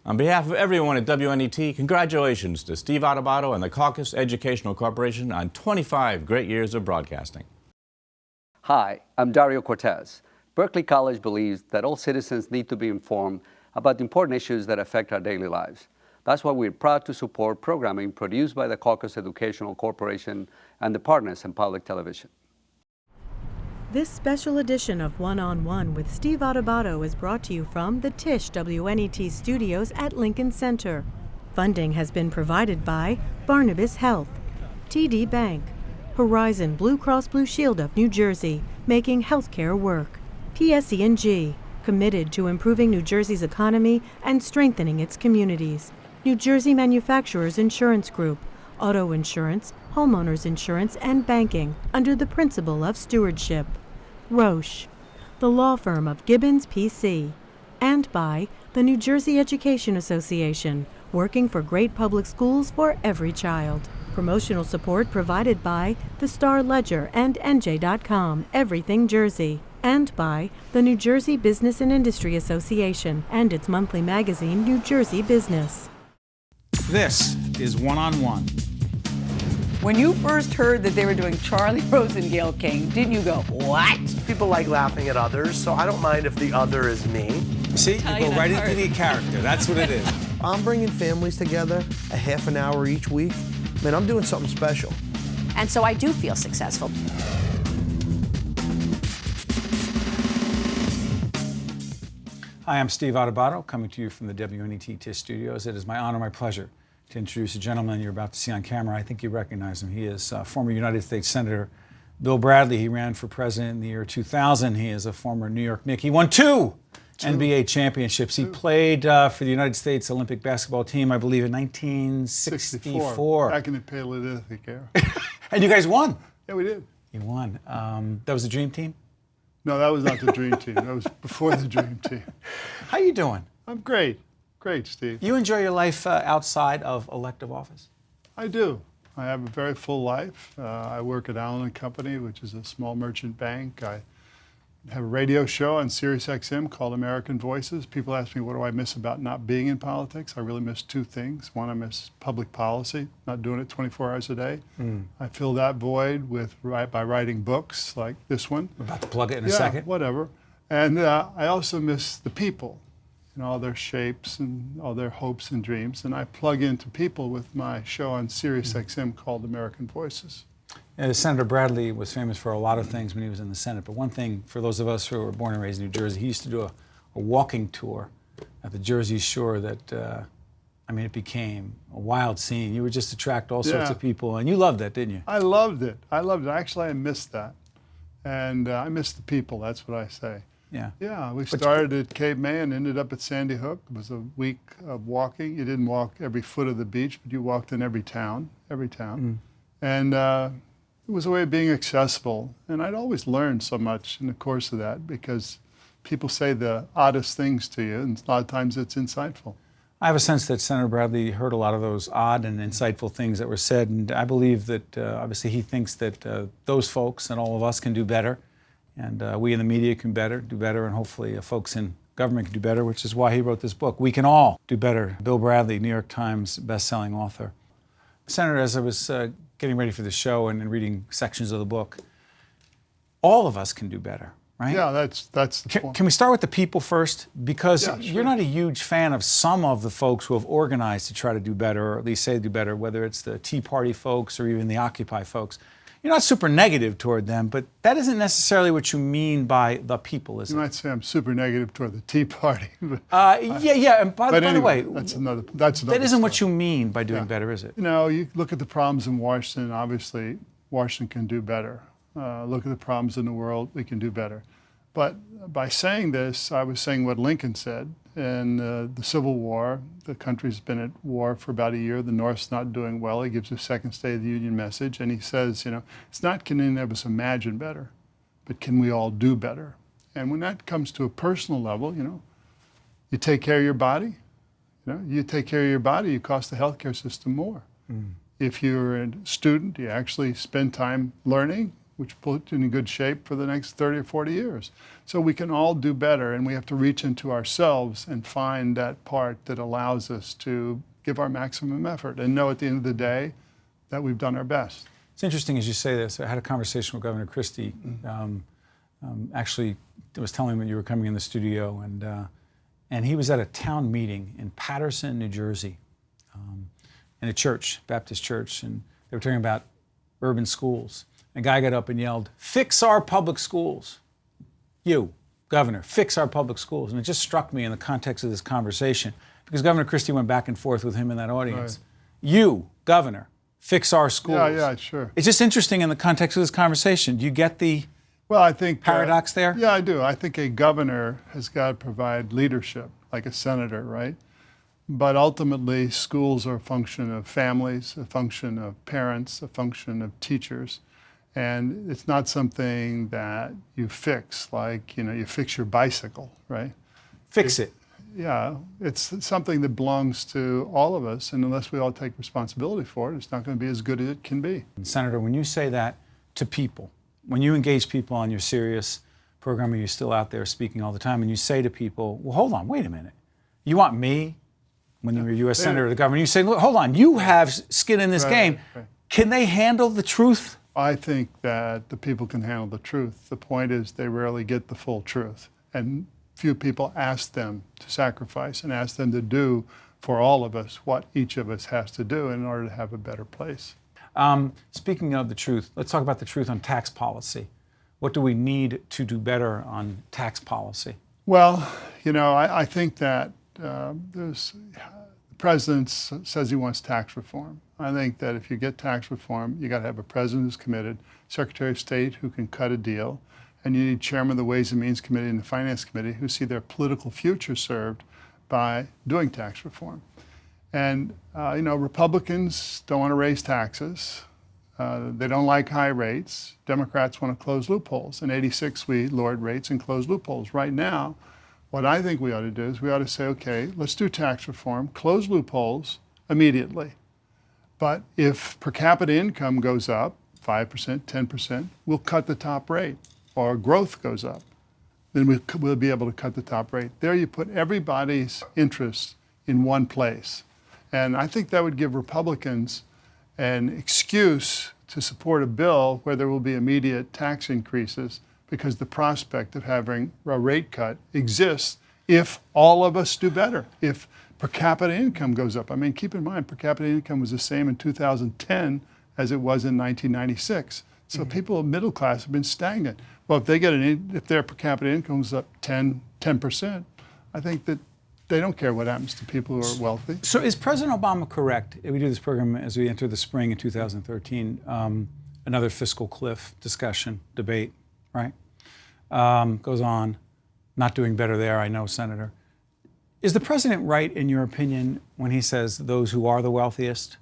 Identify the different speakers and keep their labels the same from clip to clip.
Speaker 1: On behalf of everyone at WNET, congratulations to Steve Adubato and the Caucus Educational Corporation on 25 great years of broadcasting.
Speaker 2: Hi, I'm Dario Cortez. Berkeley College believes that all citizens need to be informed about the important issues that affect our daily lives. That's why we're proud to support programming produced by the Caucus Educational Corporation and the partners in public television.
Speaker 3: This special edition of One-on-One with Steve Adubato is brought to you from the Tisch WNET studios at Lincoln Center. Funding has been provided by Barnabas Health, TD Bank, Horizon Blue Cross Blue Shield of New Jersey, making healthcare work, PSE&G, committed to improving New Jersey's economy and strengthening its communities, New Jersey Manufacturers Insurance Group, auto insurance, homeowners insurance, and banking under the principle of stewardship. Roche, the law firm of GIBBONS PC, and by the New Jersey Education Association, working for great public schools for every child. Promotional support provided by the Star Ledger and NJ.com, Everything Jersey, and by the New Jersey Business and Industry Association and its monthly magazine, New Jersey Business.
Speaker 4: This is One-on-One.
Speaker 5: When you first heard that they were doing Charlie Rose and Gayle King, didn't you go, what?
Speaker 6: People like laughing at others, so I don't mind if the other is me.
Speaker 4: See, you go right into the character. That's what it is.
Speaker 7: I'm bringing families together a half an hour each week. Man, I'm doing something special.
Speaker 8: And so I do feel successful.
Speaker 4: Hi, I'm Steve Adubato, coming to you from the WNET Tisch studios. It is my honor, my pleasure, to introduce a gentleman you're about to see on camera. I think you recognize him. He is former United States Senator Bill Bradley. He ran for president in the year 2000. He is a former New York Knick. He won two NBA championships. He played for the United States Olympic basketball team, I believe, in 1964.
Speaker 9: Back in the Paleolithic era.
Speaker 4: And you guys won.
Speaker 9: Yeah, we did.
Speaker 4: You won. That was the dream team?
Speaker 9: No, that was not the dream team. That was before the dream team.
Speaker 4: How you doing?
Speaker 9: I'm great. Great, Steve.
Speaker 4: You enjoy your life outside of elective office?
Speaker 9: I do. I have a very full life. I work at Allen & Company, which is a small merchant bank. I have a radio show on Sirius called American Voices. People ask me, what do I miss about not being in politics? I really miss two things. One, I miss public policy, not doing it 24 hours a day. I fill that void by writing books like this one.
Speaker 4: We're about to plug it in a second.
Speaker 9: Whatever. And I also miss the people in all their shapes and all their hopes and dreams. And I plug into people with my show on Sirius called American Voices.
Speaker 4: Senator Bradley was famous for a lot of things when he was in the Senate, but one thing for those of us who were born and raised in New Jersey, he used to do a walking tour at the Jersey Shore that, it became a wild scene. You would just attract all sorts of people, and you loved that, didn't you?
Speaker 9: I loved it. Actually, I missed that. And I missed the people, that's what I say.
Speaker 4: Yeah.
Speaker 9: Yeah, we started at Cape May and ended up at Sandy Hook. It was a week of walking. You didn't walk every foot of the beach, but you walked in every town. And it was a way of being accessible. And I'd always learned so much in the course of that because people say the oddest things to you, and a lot of times it's insightful.
Speaker 4: I have a sense that Senator Bradley heard a lot of those odd and insightful things that were said, and I believe that obviously he thinks that those folks and all of us can do better, and we in the media can do better, and hopefully folks in government can do better, which is why he wrote this book. We can all do better. Bill Bradley, New York Times best-selling author. Senator, as I was getting ready for the show and reading sections of the book, all of us can do better, right?
Speaker 9: Yeah, that's the point.
Speaker 4: Can we start with the people first? Because
Speaker 9: Yeah, sure.
Speaker 4: you're not a huge fan of some of the folks who have organized to try to do better, or at least say do better, whether it's the Tea Party folks or even the Occupy folks. You're not super negative toward them, but that isn't necessarily what you mean by the people, is it?
Speaker 9: You might say I'm super negative toward the Tea Party.
Speaker 4: Yeah. And by the way,
Speaker 9: that's another.
Speaker 4: That isn't what you mean by doing better, is it?
Speaker 9: You know, you look at the problems in Washington. Obviously, Washington can do better. Look at the problems in the world. We can do better. But by saying this, I was saying what Lincoln said. In the Civil War, the country's been at war for about a year. The North's not doing well. He gives a second State of the Union message, and he says, it's not can any of us imagine better, but can we all do better? And when that comes to a personal level, you take care of your body. You take care of your body, you cost the healthcare system more. If you're a student, you actually spend time learning, which put you in good shape for the next 30 or 40 years. So we can all do better, and we have to reach into ourselves and find that part that allows us to give our maximum effort and know at the end of the day that we've done our best.
Speaker 4: It's interesting as you say this. I had a conversation with Governor Christie. Actually, I was telling him that you were coming in the studio, and he was at a town meeting in Paterson, New Jersey, in a church, Baptist church, and they were talking about urban schools. A guy got up and yelled, "Fix our public schools." You, Governor, fix our public schools. And it just struck me in the context of this conversation, because Governor Christie went back and forth with him in that audience. Right. You, Governor, fix our schools.
Speaker 9: Yeah, sure.
Speaker 4: It's just interesting in the context of this conversation. Do you get the
Speaker 9: I think
Speaker 4: paradox there?
Speaker 9: Yeah, I do. I think a governor has got to provide leadership, like a senator, right? But ultimately, schools are a function of families, a function of parents, a function of teachers. And it's not something that you fix, like, you fix your bicycle, right?
Speaker 4: Fix it.
Speaker 9: Yeah, it's something that belongs to all of us, and unless we all take responsibility for it, it's not going to be as good as it can be.
Speaker 4: Senator, when you say that to people, when you engage people on your Sirius program, are you still out there speaking all the time, and you say to people, well, hold on, wait a minute. You want me, when you were U.S. Senator or the governor, you say, look, hold on, you have skin in this game. Right. Can they handle the truth?
Speaker 9: I think that the people can handle the truth. The point is they rarely get the full truth. And few people ask them to sacrifice and ask them to do for all of us what each of us has to do in order to have a better place.
Speaker 4: Speaking of the truth, let's talk about the truth on tax policy. What do we need to do better on tax policy?
Speaker 9: Well, I think that the president says he wants tax reform. I think that if you get tax reform, you got to have a president who's committed, Secretary of State who can cut a deal, and you need chairman of the Ways and Means Committee and the Finance Committee who see their political future served by doing tax reform. And, Republicans don't want to raise taxes. They don't like high rates. Democrats want to close loopholes. In '86, we lowered rates and closed loopholes. Right now, what I think we ought to do is we ought to say, okay, let's do tax reform, close loopholes immediately. But if per capita income goes up 5%, 10%, we'll cut the top rate. Or growth goes up, then we'll be able to cut the top rate. There you put everybody's interests in one place. And I think that would give Republicans an excuse to support a bill where there will be immediate tax increases, because the prospect of having a rate cut exists if all of us do better, if per capita income goes up. I mean, keep in mind, per capita income was the same in 2010 as it was in 1996. So people of middle class have been stagnant. Well, if their per capita income is up 10%, I think that they don't care what happens to people who are wealthy.
Speaker 4: So is President Obama correct? We do this program as we enter the spring in 2013, another fiscal cliff discussion, debate, right? Goes on, not doing better there, I know, Senator. Is the president right, in your opinion, when he says those who are the wealthiest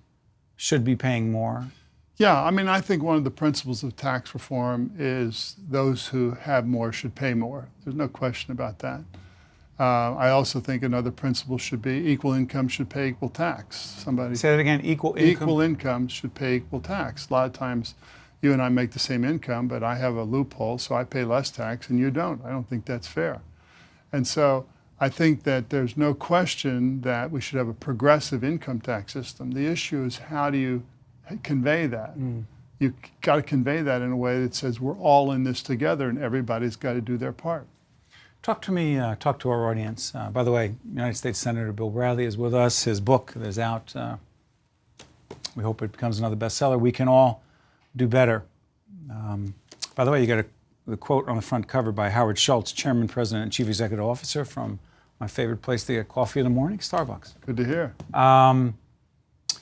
Speaker 4: should be paying more?
Speaker 9: Yeah, I mean, I think one of the principles of tax reform is those who have more should pay more. There's no question about that. I also think another principle should be equal income should pay equal tax. Somebody
Speaker 4: say that again, equal income?
Speaker 9: Equal income should pay equal tax. A lot of times you and I make the same income, but I have a loophole, so I pay less tax and you don't. I don't think that's fair. And so I think that there's no question that we should have a progressive income tax system. The issue is, how do you convey that? You've got to convey that in a way that says we're all in this together and everybody's got to do their part.
Speaker 4: Talk to our audience. By the way, United States Senator Bill Bradley is with us. His book is out. We hope it becomes another bestseller. We can all do better. By the way, you got the quote on the front cover by Howard Schultz, Chairman, President, and Chief Executive Officer from my favorite place to get coffee in the morning, Starbucks.
Speaker 9: Good to hear.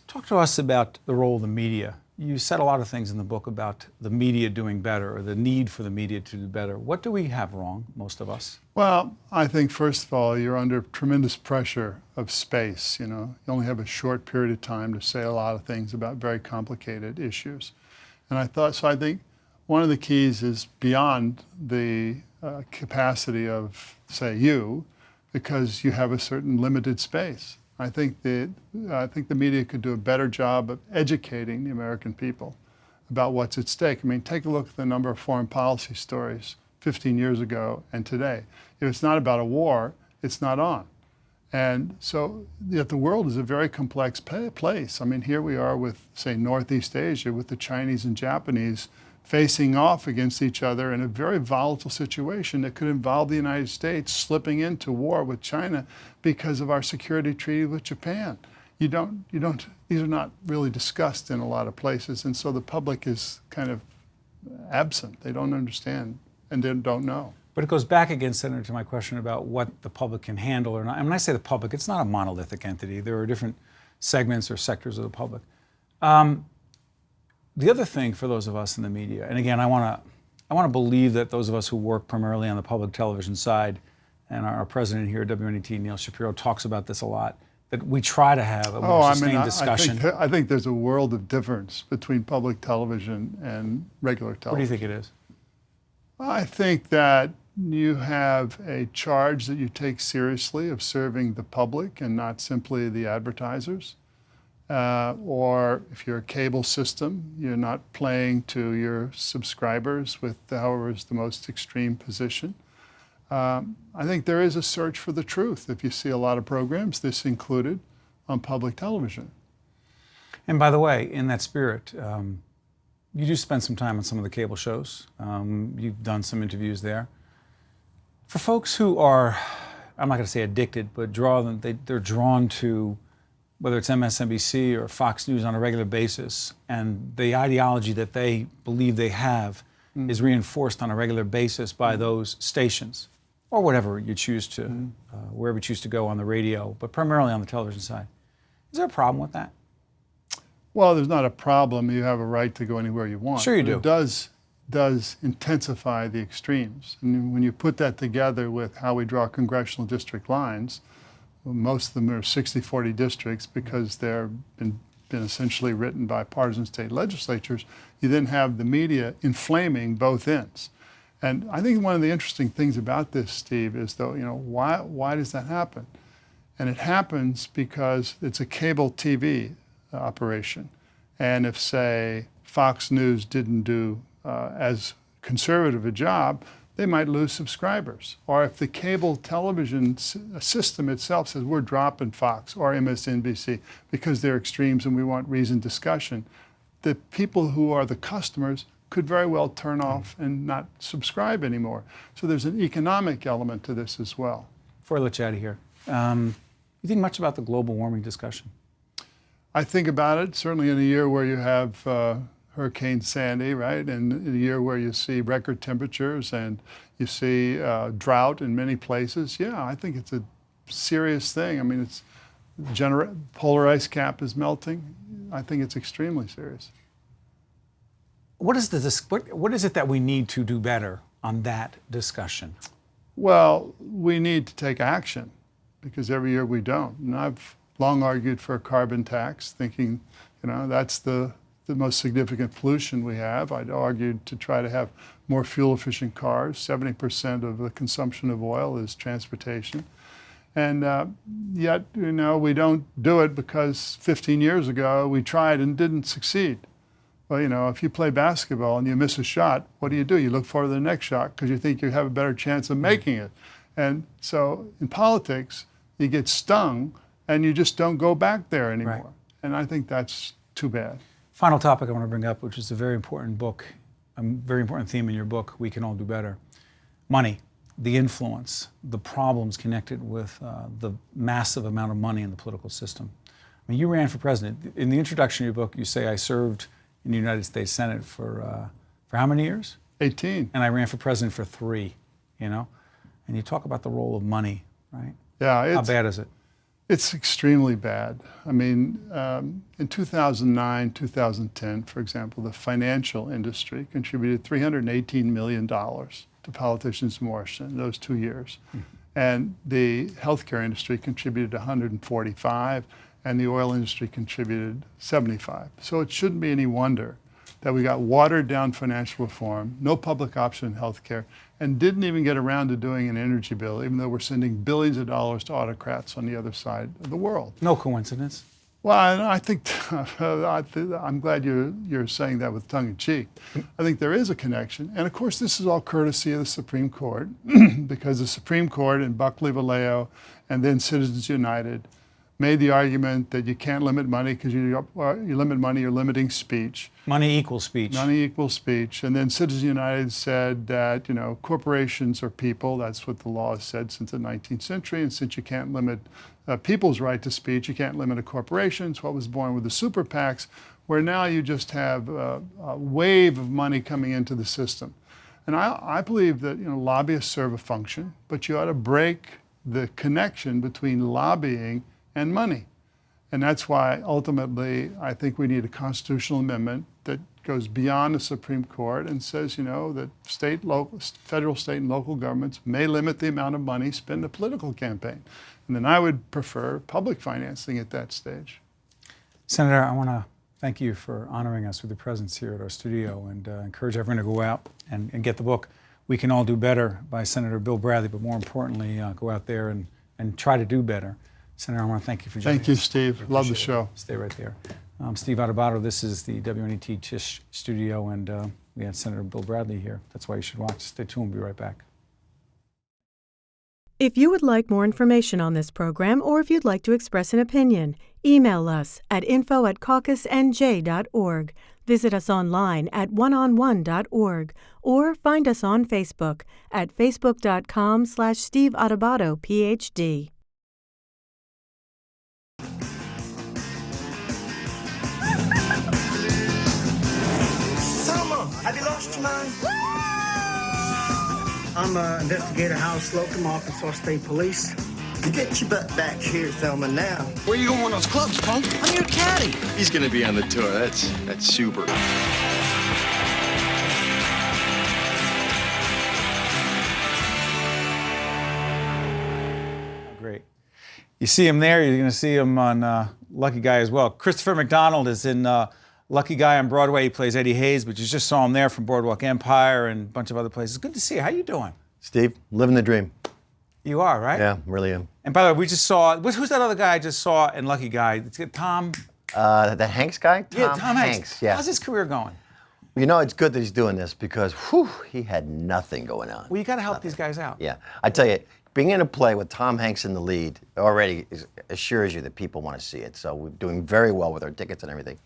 Speaker 4: Talk to us about the role of the media. You said a lot of things in the book about the media doing better, or the need for the media to do better. What do we have wrong, most of us?
Speaker 9: Well, I think, first of all, you're under tremendous pressure of space. You only have a short period of time to say a lot of things about very complicated issues. And I think one of the keys is beyond the capacity of, say, you, because you have a certain limited space. I think the media could do a better job of educating the American people about what's at stake. I mean, take a look at the number of foreign policy stories 15 years ago and today. If it's not about a war, it's not on. And so yet the world is a very complex place. I mean, here we are with, say, Northeast Asia, with the Chinese and Japanese facing off against each other in a very volatile situation that could involve the United States slipping into war with China because of our security treaty with Japan. These are not really discussed in a lot of places, and so the public is kind of absent. They don't understand and they don't know.
Speaker 4: But it goes back again, Senator, to my question about what the public can handle or not. And when I say the public, it's not a monolithic entity. There are different segments or sectors of the public. The other thing for those of us in the media, and again, I want to believe that those of us who work primarily on the public television side, and our president here at WNET, Neil Shapiro, talks about this a lot, that we try to have a more sustained discussion.
Speaker 9: I think there's a world of difference between public television and regular television.
Speaker 4: What do you think it is?
Speaker 9: I think that you have a charge that you take seriously of serving the public and not simply the advertisers. Or if you're a cable system, you're not playing to your subscribers with however is the most extreme position. I think there is a search for the truth. If you see a lot of programs, this included, on public television.
Speaker 4: And by the way, in that spirit, you do spend some time on some of the cable shows. You've done some interviews there. For folks who are, I'm not going to say addicted, but they're drawn to whether it's MSNBC or Fox News on a regular basis, and the ideology that they believe they have is reinforced on a regular basis by those stations, or whatever you choose to, wherever you choose to go on the radio, but primarily on the television side. Is there a problem with that?
Speaker 9: Well, there's not a problem. You have a right to go anywhere you want.
Speaker 4: Sure you do.
Speaker 9: It does intensify the extremes. And when you put that together with how we draw congressional district lines, well, most of them are 60-40 districts because they're been essentially written by partisan state legislatures, you then have the media inflaming both ends. And I think one of the interesting things about this, Steve, is though, why does that happen? And it happens because it's a cable TV operation. And if, say, Fox News didn't do as conservative a job, they might lose subscribers. Or if the cable television system itself says, we're dropping Fox or MSNBC because they're extremes and we want reasoned discussion, the people who are the customers could very well turn off and not subscribe anymore. So there's an economic element to this as well.
Speaker 4: Before I let you out of here, you think much about the global warming discussion?
Speaker 9: I think about it, certainly in a year where you have Hurricane Sandy, right? And in a year where you see record temperatures and you see drought in many places. Yeah, I think it's a serious thing. I mean, it's polar ice cap is melting. I think it's extremely serious.
Speaker 4: What is it that we need to do better on that discussion?
Speaker 9: Well, we need to take action because every year we don't. And I've long argued for a carbon tax, thinking, that's the most significant pollution we have. I'd argued to try to have more fuel-efficient cars. 70% of the consumption of oil is transportation. And yet, we don't do it because 15 years ago we tried and didn't succeed. Well, if you play basketball and you miss a shot, what do? You look for the next shot because you think you have a better chance of making it. And so in politics, you get stung and you just don't go back there anymore. Right. And I think that's too bad.
Speaker 4: Final topic I want to bring up, which is a very important book, a very important theme in your book, We Can All Do Better. Money, the influence, the problems connected with the massive amount of money in the political system. I mean, you ran for president. In the introduction of your book, you say, I served in the United States Senate for how many years?
Speaker 9: 18.
Speaker 4: And I ran for president for 3, And you talk about the role of money, right?
Speaker 9: Yeah.
Speaker 4: How bad is it?
Speaker 9: It's extremely bad. I mean, in 2009, 2010, for example, the financial industry contributed $318 million to politicians in Washington in those 2 years. And the healthcare industry contributed 145, and the oil industry contributed 75. So it shouldn't be any wonder that we got watered down financial reform, no public option in healthcare, and didn't even get around to doing an energy bill, even though we're sending billions of dollars to autocrats on the other side of the world.
Speaker 4: No coincidence.
Speaker 9: Well, I think I'm glad you're saying that with tongue in cheek. I think there is a connection, and of course, this is all courtesy of the Supreme Court, because the Supreme Court in Buckley Vallejo, and then Citizens United, made the argument that you can't limit money because you limit money, you're limiting speech.
Speaker 4: Money equals speech.
Speaker 9: Money equals speech, and then Citizens United said that corporations are people. That's what the law has said since the 19th century, and since you can't limit people's right to speech, you can't limit a corporation. It's what was born with the super PACs, where now you just have a wave of money coming into the system. And I believe that lobbyists serve a function, but you ought to break the connection between lobbying and money. And that's why ultimately I think we need a constitutional amendment that goes beyond the Supreme Court and says, that federal, state, and local governments may limit the amount of money spent in a political campaign. And then I would prefer public financing at that stage.
Speaker 4: Senator, I want to thank you for honoring us with your presence here at our studio, and encourage everyone to go out and get the book, We Can All Do Better, by Senator Bill Bradley, but more importantly, go out there and try to do better. Senator, I want to thank you for joining us.
Speaker 9: Thank you, Steve. Love the show.
Speaker 4: Stay right there. Steve Adubato, this is the WNET Tisch studio, and we had Senator Bill Bradley here. That's why you should watch. Stay tuned. We'll be right back.
Speaker 3: If you would like more information on this program, or if you'd like to express an opinion, email us at info@caucusnj.org. Visit us online at oneonone.org, or find us on Facebook at facebook.com/Steve Adubato, PhD.
Speaker 10: Have you lost your mind? I'm an investigator, Howard Slocum, Arkansas State Police. You get your butt back here, Thelma, now.
Speaker 11: Where you going on those clubs, punk?
Speaker 10: I'm your caddy.
Speaker 11: He's gonna be on the tour. That's super.
Speaker 4: Great. You see him there, you're going to see him on Lucky Guy as well. Christopher McDonald is in Lucky Guy on Broadway. He plays Eddie Hayes, but you just saw him there from Boardwalk Empire and a bunch of other places. Good to see you. How you doing?
Speaker 12: Steve, living the dream.
Speaker 4: You are, right?
Speaker 12: Yeah, really am.
Speaker 4: And by the way, we just saw, who's that other guy I just saw in Lucky Guy? It's got Tom.
Speaker 12: The Hanks guy?
Speaker 4: Tom Hanks.
Speaker 12: Yeah.
Speaker 4: How's his career going?
Speaker 12: It's good that he's doing this because, he had nothing going on.
Speaker 4: Well, you got to help these guys out.
Speaker 12: Yeah. I tell you, being in a play with Tom Hanks in the lead already assures you that people want to see it. So we're doing very well with our tickets and everything.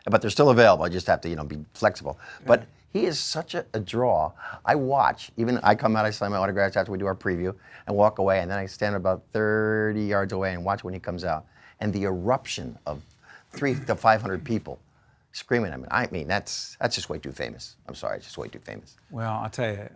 Speaker 12: But they're still available. I just have to, be flexible. Yeah. But he is such a draw. I watch. Even I come out, I sign my autographs after we do our preview and walk away. And then I stand about 30 yards away and watch when he comes out. And the eruption of 300 to 500 people screaming at him. I mean, that's just way too famous. I'm sorry, it's just way too famous.
Speaker 4: Well, I'll tell you,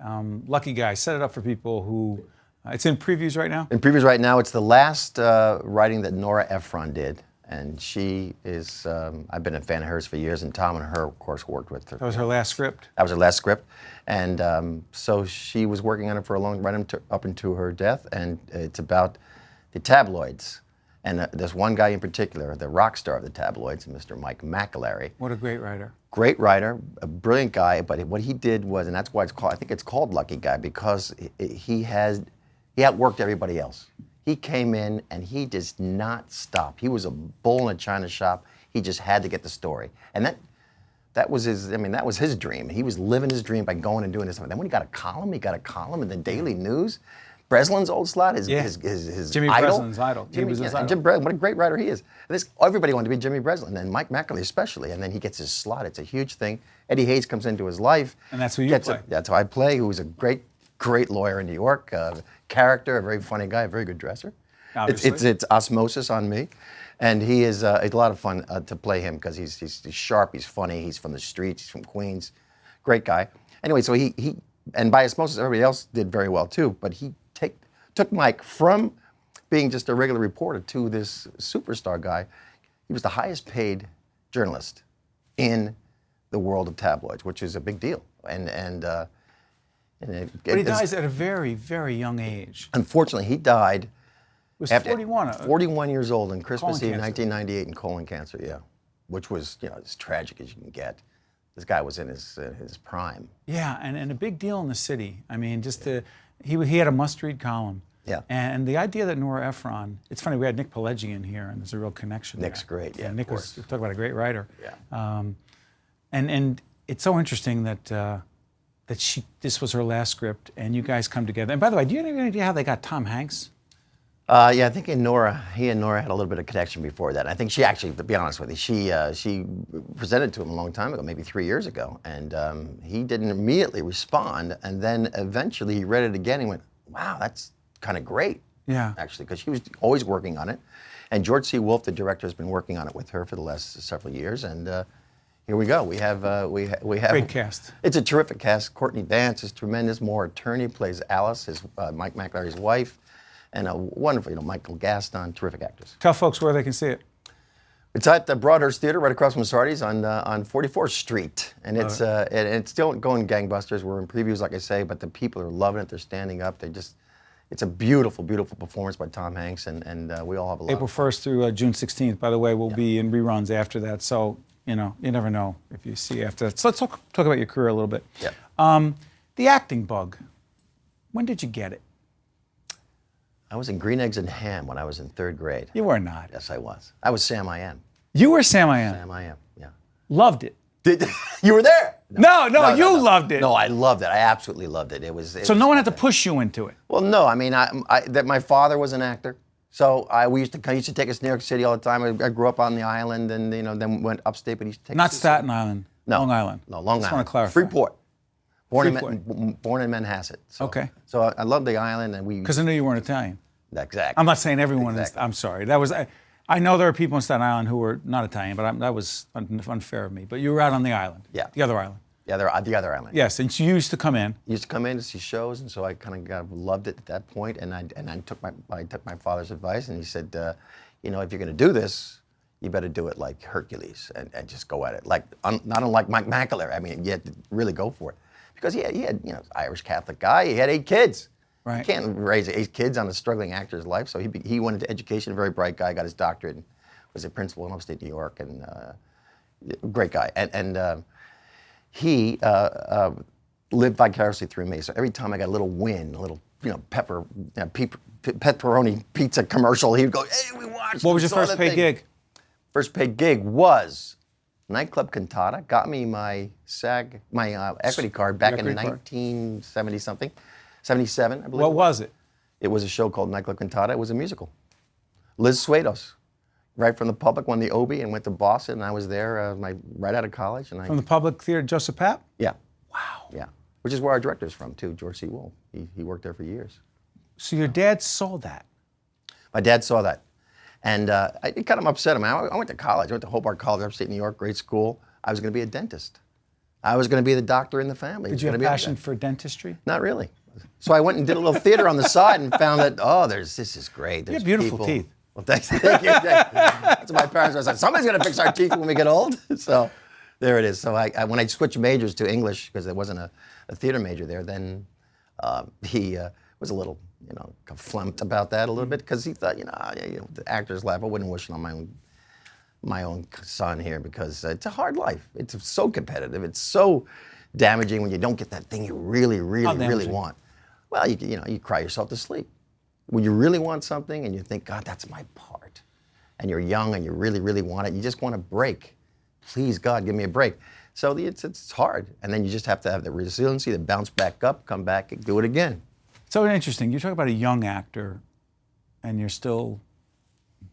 Speaker 4: Lucky Guy, set it up for people who, it's in previews right now?
Speaker 12: In previews right now. It's the last writing that Nora Ephron did. And she is, I've been a fan of hers for years, and Tom and her, of course, worked with her.
Speaker 4: That was her last script?
Speaker 12: That was her last script. And so she was working on it for a long, right up into her death, and it's about the tabloids. And there's one guy in particular, the rock star of the tabloids, Mr. Mike McAlery.
Speaker 4: What a great writer.
Speaker 12: Great writer, a brilliant guy, but what he did was, and that's why it's called, I think it's called Lucky Guy, because he outworked everybody else. He came in and he does not stop. He was a bull in a china shop. He just had to get the story. And that was his dream. He was living his dream by going and doing this. And then when he got a column in the Daily News. Breslin's old slot, his
Speaker 4: Jimmy
Speaker 12: idol.
Speaker 4: Breslin's idol. He was his idol.
Speaker 12: Jim Breslin, what a great writer he is. Everybody wanted to be Jimmy Breslin, and Mike McAlery especially. And then he gets his slot. It's a huge thing. Eddie Hayes comes into his life.
Speaker 4: And that's who you play.
Speaker 12: That's who I play, who was a great lawyer in New York, character, a very funny guy, a very good dresser. It's osmosis on me. And he is a lot of fun to play him because he's sharp, he's funny, he's from the streets, he's from Queens. Great guy. Anyway, so he and by osmosis, everybody else did very well too, but he took Mike from being just a regular reporter to this superstar guy. He was the highest paid journalist in the world of tabloids, which is a big deal. But
Speaker 4: he dies at a very, very young age.
Speaker 12: Unfortunately, he died.
Speaker 4: He was 41.
Speaker 12: 41 years old on Christmas Eve, 1998, in colon cancer, yeah. Which was, as tragic as you can get. This guy was in his prime.
Speaker 4: Yeah, and a big deal in the city. I mean, he had a must-read column.
Speaker 12: Yeah.
Speaker 4: And the idea that Nora Ephron, it's funny, we had Nick Pileggi in here, and there's a real connection
Speaker 12: Nick's
Speaker 4: there.
Speaker 12: great, yeah.
Speaker 4: Nick
Speaker 12: of
Speaker 4: was,
Speaker 12: course.
Speaker 4: talk about a great writer.
Speaker 12: Yeah.
Speaker 4: And it's so interesting that this was her last script, and you guys come together. And by the way, do you have any idea how they got Tom Hanks?
Speaker 12: Yeah, I think he and Nora had a little bit of connection before that. I think she actually, to be honest with you, she presented to him a long time ago, maybe 3 years ago, and he didn't immediately respond. And then eventually he read it again and went, "Wow, that's kind of great."
Speaker 4: Yeah.
Speaker 12: Actually, because she was always working on it, and George C. Wolfe, the director, has been working on it with her for the last several years, and here we go. We have
Speaker 4: Great cast.
Speaker 12: It's a terrific cast. Courtney Vance is tremendous. Maura Turney plays Alice, Mike McAlery's wife. And a wonderful, Michael Gaston, terrific actors.
Speaker 4: Tell folks where they can see it.
Speaker 12: It's at the Broadhurst Theater, right across from Sardi's on 44th Street, and it's still going gangbusters. We're in previews, like I say, but the people are loving it. They're standing up. It's a beautiful, beautiful performance by Tom Hanks, and we all have a lot.
Speaker 4: April 1st through June 16th. By the way, we'll be in reruns after that, so you never know if you see after that. So let's talk about your career a little bit.
Speaker 12: Yeah.
Speaker 4: The acting bug. When did you get it?
Speaker 12: I was in Green Eggs and Ham when I was in 3rd grade.
Speaker 4: You were not.
Speaker 12: Yes, I was. I was Sam I Am.
Speaker 4: You were Sam I Am.
Speaker 12: Sam I Am, yeah.
Speaker 4: Loved it.
Speaker 12: You were there?
Speaker 4: No, you loved it.
Speaker 12: No, I loved it. I absolutely loved it.
Speaker 4: So no one had to push you into it?
Speaker 12: Well, no. I mean, my father was an actor. So we used to take us to New York City all the time. I grew up on the island, and then went upstate. But he used to take
Speaker 4: Not
Speaker 12: us
Speaker 4: Staten Island.
Speaker 12: No,
Speaker 4: Long Island.
Speaker 12: No, Long Island.
Speaker 4: Just want to clarify.
Speaker 12: Freeport. Born
Speaker 4: Freeport.
Speaker 12: in Manhasset. So,
Speaker 4: okay.
Speaker 12: So I loved the island, and we.
Speaker 4: Because I knew you weren't Italian.
Speaker 12: Exactly.
Speaker 4: I'm not saying everyone
Speaker 12: exactly.
Speaker 4: is. I'm sorry. That was. I know there are people in Staten Island who were not Italian, but that was unfair of me. But you were out on the island.
Speaker 12: Yeah.
Speaker 4: The other island.
Speaker 12: Yeah, the other island.
Speaker 4: Yes, and you used to come in.
Speaker 12: Used to come in to see shows, and so I kind of loved it at that point. And I took my father's advice, and he said, if you're going to do this, you better do it like Hercules and just go at it. Like not unlike Mike McAlery. I mean, you had to really go for it because he had Irish Catholic guy. He had 8 kids.
Speaker 4: Right.
Speaker 12: You can't raise 8 kids on a struggling actor's life. So he went into education, a very bright guy, got his doctorate, and was a principal in upstate New York, and great guy. And he lived vicariously through me. So every time I got a little win, a little pepperoni pizza commercial, he'd go, "Hey, we watched."
Speaker 4: What was your first paid gig?
Speaker 12: First paid gig was Nightclub Cantata. Got me my equity card back in 1970 something. 77, I believe.
Speaker 4: What was it?
Speaker 12: It was a show called Nightclub Cantata. It was a musical. Liz Suedos, right from the Public, won the Obie and went to Boston. And I was there right out of college.
Speaker 4: From the Public Theater, Joseph Papp?
Speaker 12: Yeah.
Speaker 4: Wow.
Speaker 12: Yeah. Which is where our director's from, too, George C. Wolfe. He worked there for years.
Speaker 4: So your dad saw that?
Speaker 12: My dad saw that. And it kind of upset him. I went to college. I went to Hobart College, upstate New York, great school. I was going to be a dentist. I was going to be the doctor in the family.
Speaker 4: Did you have a passion for dentistry?
Speaker 12: Not really. So I went and did a little theater on the side and found that, this is great.
Speaker 4: You have beautiful teeth.
Speaker 12: Well, thanks. Thank you. That's what my parents were saying. Somebody's going to fix our teeth when we get old. So there it is. So when I switched majors to English, because there wasn't a theater major there, then he was a little, flumped about that a little bit, because he thought, the actor's life, I wouldn't wish it on my own son here, because it's a hard life. It's so competitive. It's so damaging when you don't get that thing you really, really, really want. Well, you cry yourself to sleep. When you really want something and you think, God, that's my part, and you're young and you really, really want it, you just want a break. Please, God, give me a break. So it's hard. And then you just have to have the resiliency to bounce back up, come back, and do it again.
Speaker 4: So interesting. You talk about a young actor, and you're still a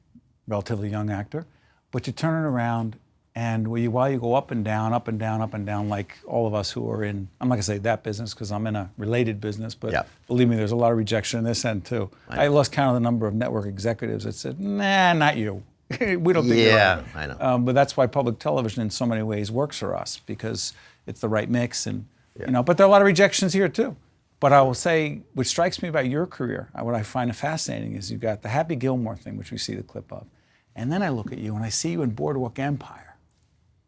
Speaker 4: relatively young actor, but you turn it around, and while you go up and down, up and down, up and down, like all of us who are in, I'm not going to say that business because I'm in a related business, but believe me, there's a lot of rejection in this end too. I lost count of the number of network executives that said, nah, not you. We don't think you're right.
Speaker 12: I know.
Speaker 4: But that's why public television in so many ways works for us, because it's the right mix, and but there are a lot of rejections here too. But I will say, what strikes me about your career, what I find fascinating, is you've got the Happy Gilmore thing, which we see the clip of, and then I look at you and I see you in Boardwalk Empire.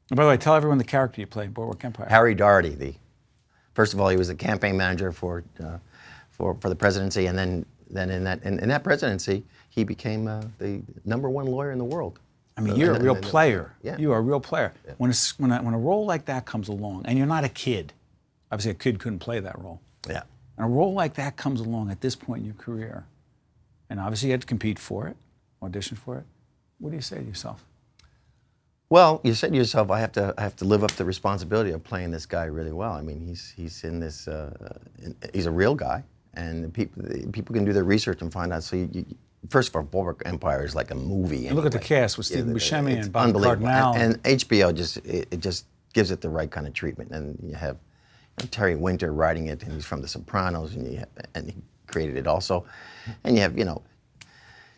Speaker 4: And by the way, tell everyone the character you play in Boardwalk Empire.
Speaker 12: Harry Doherty. First of all, he was the campaign manager for the presidency, and then in that presidency, he became the #1 lawyer in the world.
Speaker 4: I mean, you're a real player.
Speaker 12: Yeah.
Speaker 4: You are a real player.
Speaker 12: Yeah.
Speaker 4: When a role like that comes along, and you're not a kid, obviously a kid couldn't play that role.
Speaker 12: Yeah.
Speaker 4: And a role like that comes along at this point in your career, and obviously you had to compete for it, audition for it. What do you say to yourself?
Speaker 12: Well, you said to yourself, I have to live up to the responsibility of playing this guy really well. I mean, he's in this, he's a real guy, and people can do their research and find out. So first of all, Boardwalk Empire is like a movie.
Speaker 4: And look at the cast with Stephen Buscemi and Bob
Speaker 12: unbelievable.
Speaker 4: Cardinale.
Speaker 12: And HBO just gives it the right kind of treatment. And you have Terry Winter writing it, and he's from The Sopranos, and he created it also. And you have,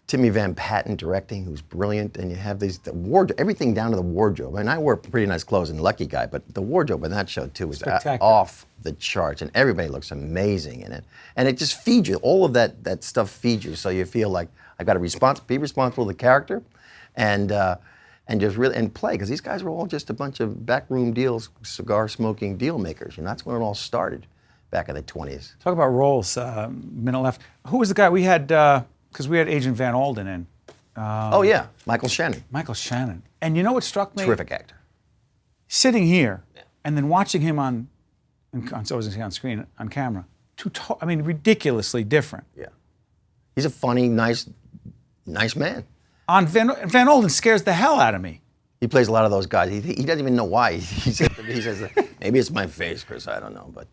Speaker 12: Timmy Van Patten directing, who's brilliant, and you have the wardrobe, everything down to the wardrobe. I mean, I wear pretty nice clothes in Lucky Guy, but the wardrobe in that show too is off the charts, and everybody looks amazing in it. And it just feeds you. All of that stuff feeds you, so you feel like I've got to be responsible for the character, and just really play, because these guys were all just a bunch of backroom deals, cigar smoking deal makers. That's when it all started back in the 20s.
Speaker 4: Talk about roles. Minute left. Who was the guy we had? Because we had Agent Van Alden in.
Speaker 12: Oh yeah, Michael Shannon.
Speaker 4: Michael Shannon. And you know what struck me?
Speaker 12: Terrific actor.
Speaker 4: Sitting here and then watching him on screen, on camera. Ridiculously different.
Speaker 12: Yeah. He's a funny, nice man.
Speaker 4: Van Alden scares the hell out of me.
Speaker 12: He plays a lot of those guys. He doesn't even know why. He says, maybe it's my face, Chris, I don't know. But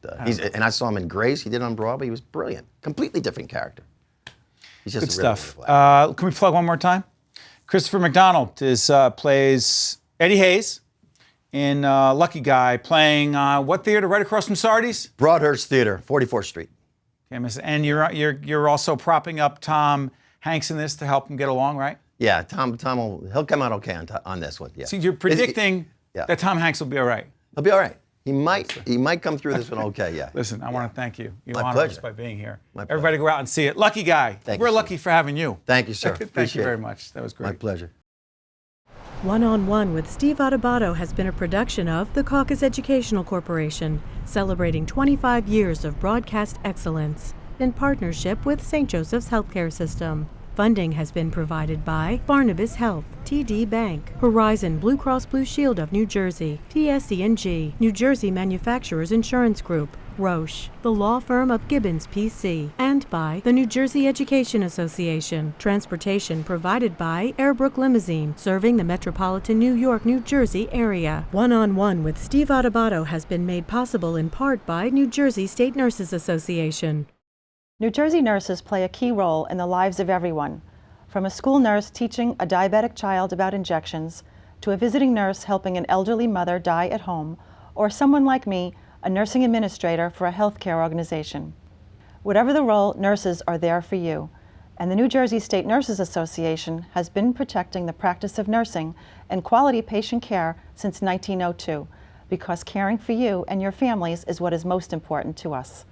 Speaker 12: and I saw him in Grace, he did on Broadway, he was brilliant. Completely different character. He's just
Speaker 4: good stuff. Can we plug one more time? Christopher McDonald plays Eddie Hayes in Lucky Guy, playing what theater right across from Sardi's?
Speaker 12: Broadhurst Theater, 44th Street.
Speaker 4: Okay, and you're also propping up Tom Hanks in this to help him get along, right?
Speaker 12: Yeah, Tom he'll come out okay on this one. Yeah.
Speaker 4: So you're predicting that Tom Hanks will be all right.
Speaker 12: He'll be all right. He might come through this one okay. Yeah.
Speaker 4: Listen, I want to thank you. You
Speaker 12: My
Speaker 4: honored
Speaker 12: pleasure.
Speaker 4: us by being here.
Speaker 12: My
Speaker 4: Everybody go out and see it. Lucky Guy.
Speaker 12: We're
Speaker 4: lucky for having you.
Speaker 12: Thank you, sir.
Speaker 4: Thank you very much. That was great.
Speaker 12: My pleasure.
Speaker 3: One-on-One with Steve Adubato has been a production of the Caucus Educational Corporation, celebrating 25 years of broadcast excellence in partnership with St. Joseph's Healthcare System. Funding has been provided by Barnabas Health, TD Bank, Horizon Blue Cross Blue Shield of New Jersey, TSC&G, New Jersey Manufacturers Insurance Group, Roche, the law firm of GIBBONS PC, and by the New Jersey Education Association. Transportation provided by Airbrook Limousine, serving the metropolitan New York, New Jersey area. One-on-One with Steve Adubato has been made possible in part by New Jersey State Nurses Association.
Speaker 13: New Jersey nurses play a key role in the lives of everyone, from a school nurse teaching a diabetic child about injections, to a visiting nurse helping an elderly mother die at home, or someone like me, a nursing administrator for a healthcare organization. Whatever the role, nurses are there for you, and the New Jersey State Nurses Association has been protecting the practice of nursing and quality patient care since 1902, because caring for you and your families is what is most important to us.